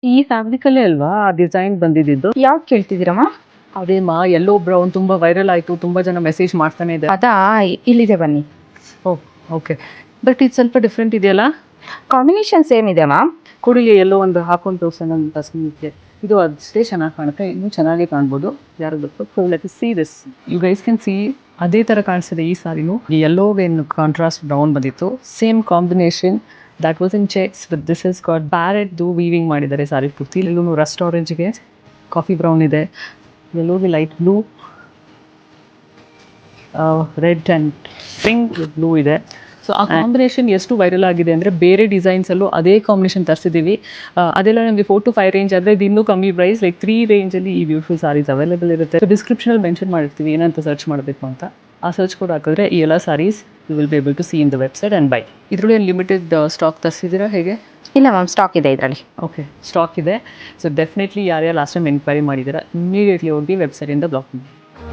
ಈ ಫ್ಯಾಬ್ರಿಕಲ್ಲೇ ಅಲ್ವಾ ಆ ಡಿಸೈನ್ ಬಂದಿದ್ದು? ಯಾವ್ದು ಕೇಳ್ತಿದ್ದೀರಮ್ಮ? ಅದೇಮ್ಮ ಯೆಲ್ಲೋ ಬ್ರೌನ್ ತುಂಬಾ ವೈರಲ್ ಆಯ್ತು, ತುಂಬಾ ಜನ ಮೆಸೇಜ್ ಮಾಡ್ತಾನೆ ಇದೆ. ಅದಾ, ಇಲ್ಲಿದೆ ಬನ್ನಿ. ಓ ಓಕೆ, ಬಟ್ ಇದು ಸ್ವಲ್ಪ ಡಿಫ್ರೆಂಟ್ ಇದೆಯಲ್ಲ. ಕಾಂಬಿನೇಷನ್ ಸೇಮ್ ಇದೆ ಮ್ಯಾಮ್. ಕುಡಿಗೆ ಎಲ್ಲೋ ಒಂದು ಹಾಕೊಂಡು ತೋರ್ಸೋಣ ಅಂತ ಸ್ನೇಹಿತರೆ. ಇದು ಅಷ್ಟೇ ಚೆನ್ನಾಗಿ ಕಾಣುತ್ತೆ, ಇನ್ನೂ ಚೆನ್ನಾಗಿ ಕಾಣ್ಬೋದು. ಯಾರು ಗೊತ್ತು, let see this. You guys can see ಅದೇ ಥರ ಕಾಣಿಸ್ತಿದೆ ಈ ಸಾರಿನೂ. ಈ ಯೆಲ್ಲೋಗೆ ಕಾಂಟ್ರಾಸ್ಟ್ ಬ್ರೌನ್ ಬಂದಿತ್ತು, same combination. That was in checks with this is got ಬ್ಯಾರೆಟ್ದು ವೀವಿಂಗ್ ಮಾಡಿದ್ದಾರೆ ಸಾರಿ ಪೂರ್ತಿ. ಇಲ್ಲೂ ರಸ್ಟ್ ಆರೆಂಜ್ಗೆ ಕಾಫಿ ಬ್ರೌನ್ ಇದೆ, ಯೆಲ್ಲೋಗೆ light blue, red and pink blue ಇದೆ. ಸೊ ಆ ಕಾಂಬಿನೇಷನ್ ಎಷ್ಟು ವೈರಲ್ ಆಗಿದೆ ಅಂದರೆ ಬೇರೆ ಡಿಸೈನ್ಸಲ್ಲೂ ಅದೇ ಕಾಂಬಿನೇಷನ್ ತರಿಸಿದ್ದೀವಿ. ಅದೆಲ್ಲ ನಮಗೆ 4 to 5 ರೇಂಜ್ ಆದರೆ ಇದು ಇನ್ನೂ ಕಮ್ಮಿ ಪ್ರೈಸ್, ಲೈಕ್ 3 ರೇಂಜಲ್ಲಿ ಈ ಬ್ಯೂಟಿಫುಲ್ ಸಾರೀಸ್ ಅವೈಲೇಬಲ್ ಇರುತ್ತೆ. ಸೊ ಡಿಸ್ಕ್ರಿಪ್ಷನಲ್ಲಿ ಮೆನ್ಷನ್ ಮಾಡಿರ್ತೀವಿ ಏನಂತ ಸರ್ಚ್ ಮಾಡಬೇಕು ಅಂತ. ಆ ಸರ್ಚ್ ಕೋಡ್ ಹಾಕಿದ್ರೆ ಈ ಎಲ್ಲ sarees you will be able to see in the website and buy. ಇದರಲ್ಲಿ ಲಿಮಿಟೆಡ್ ಸ್ಟಾಕ್ ತರಿಸಿದ್ದೀರಾ ಹೇಗೆ? ಇಲ್ಲ ಮ್ಯಾಮ್, ಸ್ಟಾಕ್ ಇದೆ ಇದರಲ್ಲಿ. ಓಕೆ, ಸ್ಟಾಕ್ ಇದೆ. ಸೊ ಡೆಫಿನೆಟ್ಲಿ ಯಾರ್ಯಾರು ಲಾಸ್ಟ್ ಟೈಮ್ ಎನ್ಕ್ವೈರಿ ಮಾಡಿದ್ದೀರಾ ಇಮಿಡಿಯೇಟ್ಲಿ ಹೋಗಿ ವೆಬ್ಸೈಟಿಂದ ಬ್ಲಾಕ್ ಮಾಡಿ.